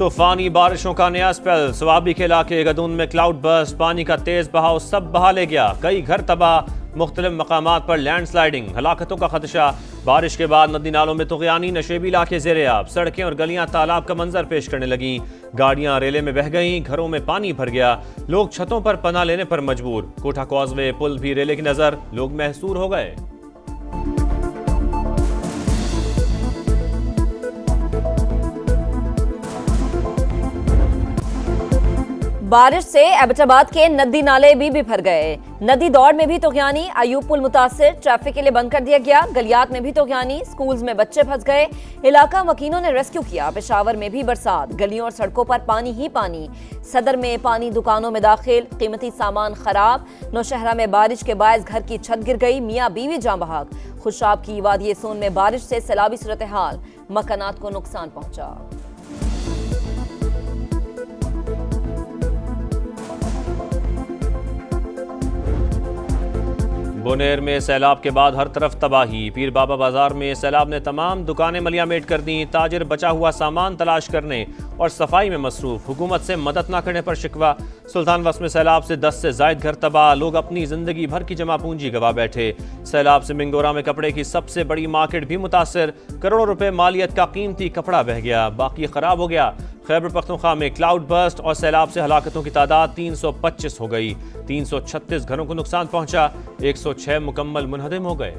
तूफानी बारिशों का नया स्पेल। स्वाबी के इलाके गदून में क्लाउड बर्स्ट, पानी का तेज बहाव सब बहा ले गया। कई घर तबाह, मुख्तलिफ मकामात पर लैंड स्लाइडिंग, हलाकतों का खदशा। बारिश के बाद नदी नालों में तुग़यानी, नशेबी इलाके ज़ेरे आब। सड़कें और गलियां तालाब का मंजर पेश करने लगीं। गाड़ियां रेले में बह गईं, घरों में पानी भर गया। लोग छतों पर पनाह लेने पर मजबूर। कोठा कॉजवे पुल भी रेले की नजर, लोग महसूर हो गए। बारिश से एबटाबाद के नदी नाले भी भर गए। नदी दौड़ में भी तुग़यानी, अयूब पुल मुतासिर, ट्रैफिक के लिए बंद कर दिया गया। गलियात में भी तुग़यानी, स्कूल्स में बच्चे फंस गए। इलाका वकीलों ने रेस्क्यू किया। पेशावर में भी बरसात, गलियों और सड़कों पर पानी ही पानी। सदर में पानी दुकानों में दाखिल, कीमती सामान खराब। नौशहरा में बारिश के बायस घर की छत गिर गई, मियाँ बीवी जाँ बहक। खुशाब की वादी सोन में बारिश से सैलाबी सूरत हाल, मकानात को नुकसान पहुंचा। बुनेर में सैलाब के बाद हर तरफ तबाही। पीर बाबा बाजार में सैलाब ने तमाम दुकानें मलियामेट कर दी। ताजिर बचा हुआ सामान तलाश करने और सफाई में मसरूफ। हुकूमत से मदद न करने पर शिकवा। सुल्तान वस्त में सैलाब से 10 से जायद घर तबाह। लोग अपनी जिंदगी भर की जमा पूंजी गवा बैठे। सैलाब से मिंगोरा में कपड़े की सबसे बड़ी मार्केट भी मुतासर। करोड़ों रुपए मालियत का कीमती कपड़ा बह गया, बाकी खराब हो गया। खैबर पख्तूनख्वा में क्लाउड बर्स्ट और सैलाब से हलाकतों की तादाद 325 हो गई। 336 घरों को नुकसान पहुंचा। 106 मुकम्मल मुनहदम हो गए।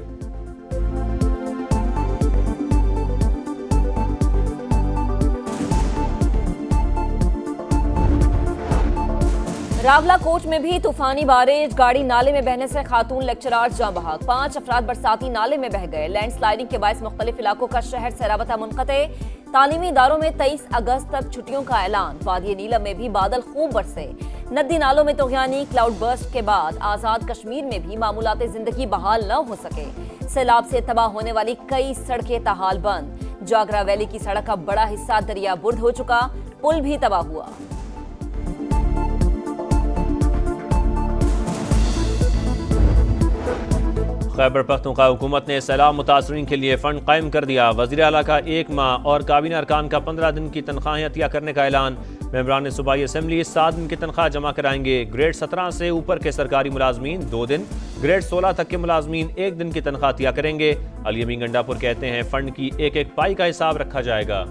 रावला कोट में भी तूफानी बारिश, गाड़ी नाले में बहने से खातून लेक्चरार जाँ बहक। 5 अफराद बरसाती नाले में बह गए। लैंड स्लाइडिंग के बायस मुख्तलिफ इलाकों का शहर से राबता मुनक़ते। तालीमी इदारों में 23 अगस्त तक छुट्टियों का ऐलान। वादी नीलम में भी बादल खूब बरसे। नदी नालों में तुग़यानी, क्लाउड बर्स्ट के बाद आज़ाद कश्मीर में भी मामूलाते जिंदगी बहाल न हो सके। सैलाब से तबाह होने वाली कई सड़कें ताहाल बंद। जागरा वैली की सड़क का बड़ा हिस्सा दरिया बुर्द हो चुका। पुल भी तबाह हुआ। खैबर पख्तूनख्वा हुकूमत ने सैलाब मुतासरीन के लिए फंड कायम कर दिया। वज़ीर आला का 1 माह और काबीना अरकान का 15 दिन की तनख्वाहें अतिया करने का ऐलान। मेंबरान सूबाई असम्बली 7 दिन की तनख्वाह जमा कराएंगे। ग्रेड 17 से ऊपर के सरकारी मुलाजमीन 2 दिन, ग्रेड 16 तक के मुलाजमीन 1 दिन की तनख्वाह अतिया करेंगे। अली अमीन गंडापुर कहते हैं फंड की एक एक पाई का हिसाब रखा जाएगा।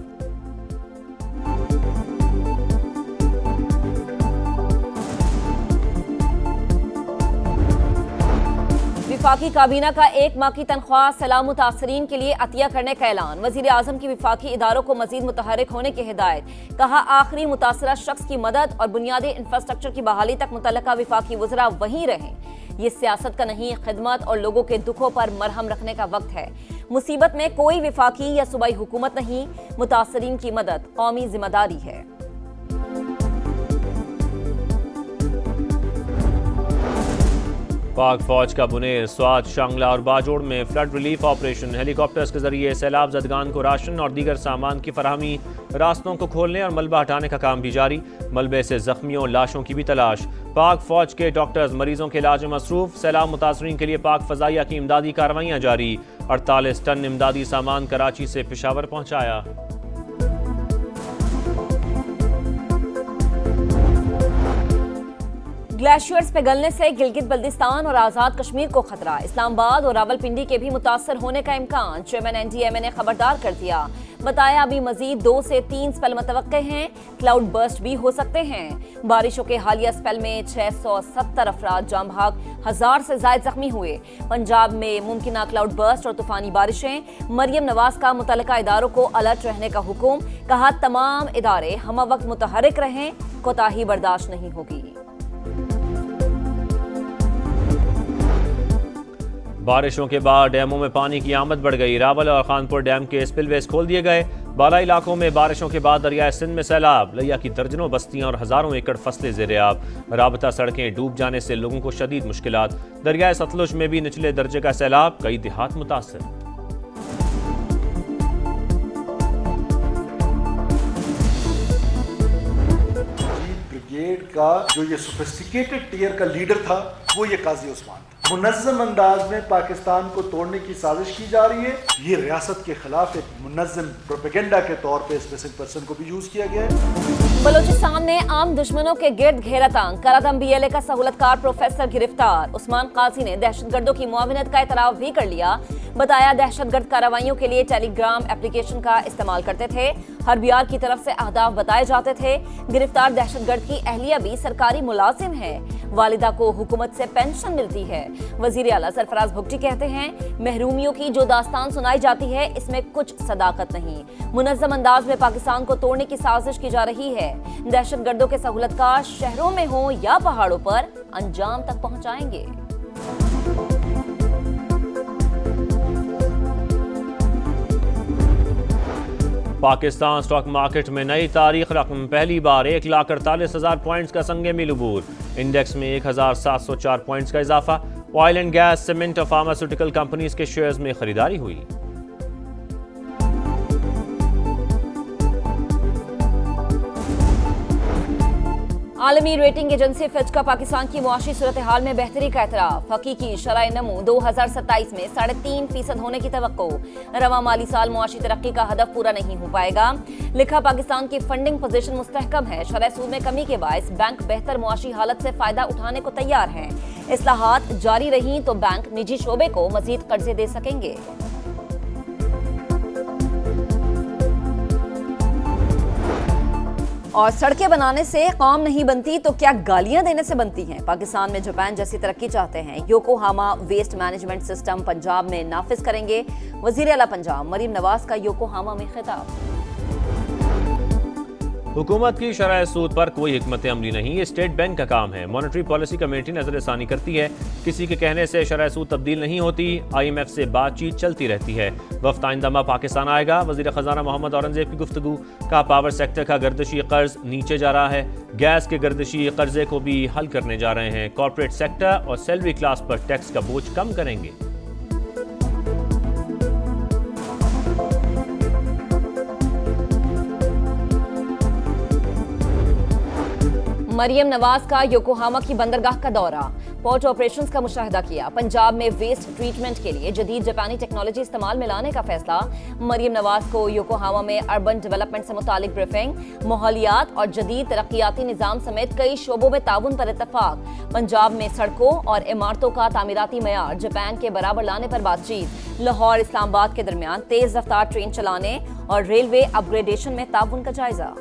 विफाकी काबीना का 1 माह की तनख्वाह सैलाब मुतासरीन के लिए अतिया करने का ऐलान। वजीर आजम की विफाकी इदारों को मजीद मुतहरिक होने की हिदायत। कहा आखिरी मुतासरा शख्स की मदद और बुनियादी इंफ्रास्ट्रक्चर की बहाली तक मुतल्लका विफाकी वज़रा वहीं रहें। ये सियासत का नहीं, खिदमत और लोगों के दुखों पर मरहम रखने का वक्त है। मुसीबत में कोई विफाकी या सूबाई हुकूमत नहीं, मुतासरीन की मदद कौमी जिम्मेदारी है। पाक फौज का बुनेर, स्वात, शांगला और बाजोड़ में फ्लड रिलीफ ऑपरेशन। हेलीकॉप्टर्स के जरिए सैलाब ज़दगान को राशन और दीगर सामान की फराहमी। रास्तों को खोलने और मलबा हटाने का काम भी जारी। मलबे से जख्मियों और लाशों की भी तलाश। पाक फौज के डॉक्टर्स मरीजों के इलाज में मसरूफ। सैलाब मुतासरीन के लिए पाक फजाइया की इमदादी कार्रवाइयाँ जारी। 48 टन इमदादी सामान कराची से पेशावर पहुँचाया। ग्लेशियर्स पिघलने से गिलगित बल्दिस्तान और आज़ाद कश्मीर को खतरा। इस्लामाबाद और रावलपिंडी के भी मुतासर होने का इम्कान। चेयरमैन NDMA ने खबरदार कर दिया। बताया अभी मजीद 2 से 3 स्पेल मुतवक्के हैं। क्लाउड बर्स्ट भी हो सकते हैं। बारिशों के हालिया स्पेल में 670 अफराद जाँ बहक, 1000 से ज्यादा जख्मी हुए। पंजाब में मुमकिन क्लाउड बर्स्ट और तूफानी बारिशें। मरियम नवाज का मुतल्लिका इदारों को अलर्ट रहने का हुक्म। कहा तमाम इदारे हम वक्त मुतहरिक रहें, कोताही बर्दाश्त नहीं होगी। बारिशों के बाद डैमों में पानी की आमद बढ़ गई। रावल और खानपुर डैम के स्पिलवेज खोल दिए गए। बाला इलाकों में बारिशों के बाद दरियाए सिंध में सैलाब। लिया की दर्जनों बस्तियां और हजारों एकड़ फसलें ज़ेरे आब। राबता सड़कें डूब जाने से लोगों को शदीद मुश्किलात। दरियाए सतलुज में भी निचले दर्जे का सैलाब, कई देहात मुतासर। ब्रिगेड का जो ये सोफिस्टिकेटेड टीयर का लीडर था वो ये काजी उस्मान था। मुनज़्ज़म अंदाज में पाकिस्तान को तोड़ने की साजिश की जा रही है। ये रियासत के खिलाफ एक मुनज़्ज़म प्रोपेगेंडा के तौर पे इस मिसिंग पर्सन को भी यूज किया गया है। बलूचिस्तान में आम दुश्मनों के गिर्द घेरा तांग करादम BLA का सहूलतकार प्रोफेसर गिरफ्तार। उस्मान काजी ने दहशतगर्दों की मुआविनत का एतराफ भी कर लिया। बताया दहशतगर्द कार्रवाइयों के लिए टेलीग्राम एप्लीकेशन का इस्तेमाल करते थे। हरबियार की तरफ से अहदाफ बताए जाते थे। गिरफ्तार दहशतगर्द की अहलिया भी सरकारी मुलाजिम है। वालिदा को हुकूमत से पेंशन मिलती है। वजीर आला सरफराज भुगटी कहते हैं महरूमियों की जो दास्तान सुनाई जाती है इसमें कुछ सदाकत नहीं। मुनज़्ज़म अंदाज में पाकिस्तान को तोड़ने की साजिश की जा रही है। दहशतगर्दों के सहूलतकार शहरों में हो या पहाड़ों पर अंजाम तक पहुंचाएंगे। पाकिस्तान स्टॉक मार्केट में नई तारीख रकम, पहली बार 1,48,000 पॉइंट्स का संगे मिल अबूर। इंडेक्स में 1,704 पॉइंट्स का इजाफा। ऑयल एंड गैस, सीमेंट और फार्मास्यूटिकल कंपनीज के शेयर्स में खरीदारी हुई। आलमी रेटिंग एजेंसी फिच का पाकिस्तान की मुआशी सूरत हाल में बेहतरी का एतराफ। हकीकी शरह नमू 2027 में 3.5% होने की तवक्को। रवा माली साल मुआशी तरक्की का हदफ पूरा नहीं हो पाएगा। लिखा पाकिस्तान की फंडिंग पोजीशन मुस्तहकम है। शरह सूद में कमी के बायस बैंक बेहतर मुआशी हालत से फायदा उठाने को तैयार हैं। इस्लाहात जारी रही तो बैंक निजी शोबे को मजीद कर्जे दे सकेंगे। और सड़कें बनाने से कौम नहीं बनती तो क्या गालियां देने से बनती हैं। पाकिस्तान में जापान जैसी तरक्की चाहते हैं। Yokohama waste management system Punjab में नाफिज करेंगे। वजीर आला पंजाब मरीम नवाज का योकोहामा में खिताब। हुकूमत की शरह सूद पर कोई हिकमत अमली नहीं, ये स्टेट बैंक का काम है। मॉनेटरी पॉलिसी कमेटी नजरसानी करती है। किसी के कहने से शरह सूद तब्दील नहीं होती। IMF से बातचीत चलती रहती है। वफ्द आइंदा पाकिस्तान आएगा। वजीर खजाना मोहम्मद औरंगजेब की गुफ्तगू। का पावर सेक्टर का गर्दिशी कर्ज नीचे जा रहा है। गैस के गर्दिशी कर्जे को भी हल करने जा रहे हैं। कॉर्पोरेट सेक्टर और सैलरी क्लास पर टैक्स का बोझ कम करेंगे। मरियम नवाज का योकोहामा की बंदरगाह का दौरा। पोर्ट ऑपरेशंस का मुशाहिदा किया। पंजाब में वेस्ट ट्रीटमेंट के लिए जदीद जापानी टेक्नोलॉजी इस्तेमाल में लाने का फैसला। मरियम नवाज को योकोहामा में अर्बन डेवलपमेंट से मुतालिक ब्रीफिंग। माहौलियात और जदीद तरक्याती निज़ाम समेत कई शोबों में ताउन पर इत्तफाक। पंजाब में सड़कों और इमारतों का तामीराती मयार जापान के बराबर लाने पर बातचीत। लाहौर इस्लामाबाद के दरमियान तेज रफ्तार ट्रेन चलाने और रेलवे अपग्रेडेशन में ताउन का जायजा।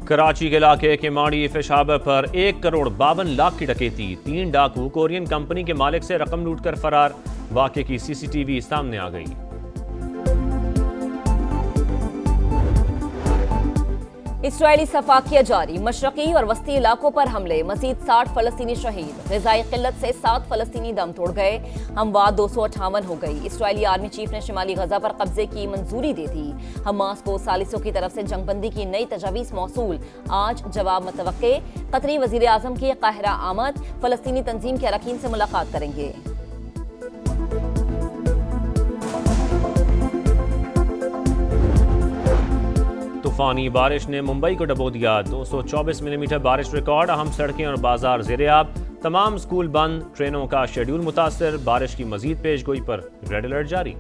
कराची के इलाके के माड़ी फिश हार्बर पर 1,52,00,000 की डकैती। 3 डाकू कोरियन कंपनी के मालिक से रकम लूट कर फरार। वाक़े की CCTV सामने आ गई। इसराइली सफाकिया जारी। मशरकी और वस्ती इलाकों पर हमले। मजीद 60 फलस्तीनी शहीद। ग़िज़ाई किल्लत से 7 फलस्तीनी दम तोड़ गए। हमवार 258 हो गई। इसराइली आर्मी चीफ ने शिमाली गजा पर कब्जे की मंजूरी दे दी। हमास को सालिसों की तरफ से जंगबंदी की नई तजावीज़ मौसूल। आज जवाब मुतवक्के। कतरी वज़ीर आज़म की काहिरा आमद। फलस्तीनी तंजीम के अरकान से मुलाकात करेंगे। तूफानी बारिश ने मुंबई को डबो दिया। 224 मिलीमीटर बारिश रिकॉर्ड। अहम सड़कें और बाजार ज़ेर-ए-आब। तमाम स्कूल बंद। ट्रेनों का शेड्यूल मुतासर। बारिश की मजीद पेशगोई पर रेड अलर्ट जारी।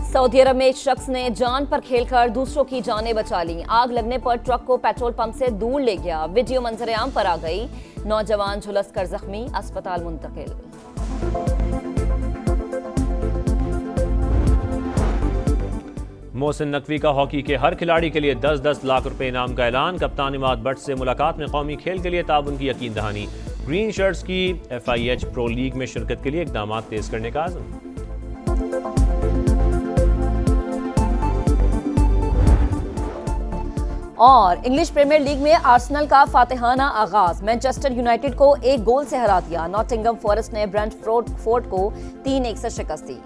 सऊदी अरब में एक शख्स ने जान पर खेलकर दूसरों की जानें बचा ली। आग लगने पर ट्रक को पेट्रोल पंप से दूर ले गया। वीडियो मंजर आम पर आ गई। नौजवान झुलस कर जख्मी, अस्पताल मुंतकिल। मोहसिन नकवी का हॉकी के हर खिलाड़ी के लिए 10-10 लाख रुपए इनाम का ऐलान। कप्तान इमाद भट्ट से मुलाकात में कौमी खेल के लिए ताउन की यकीन दहानी। ग्रीन शर्ट्स की FIH प्रो लीग में शिरकत के लिए इकदाम तेज करने का आज़म। और इंग्लिश प्रीमियर लीग में आर्सेनल का फातिहाना आगाज। मैनचेस्टर यूनाइटेड को 1 गोल से हरा दिया। नॉटिंघम फॉरेस्ट ने ब्रेंटफोर्ड को 3-1 से शिकस्त दी।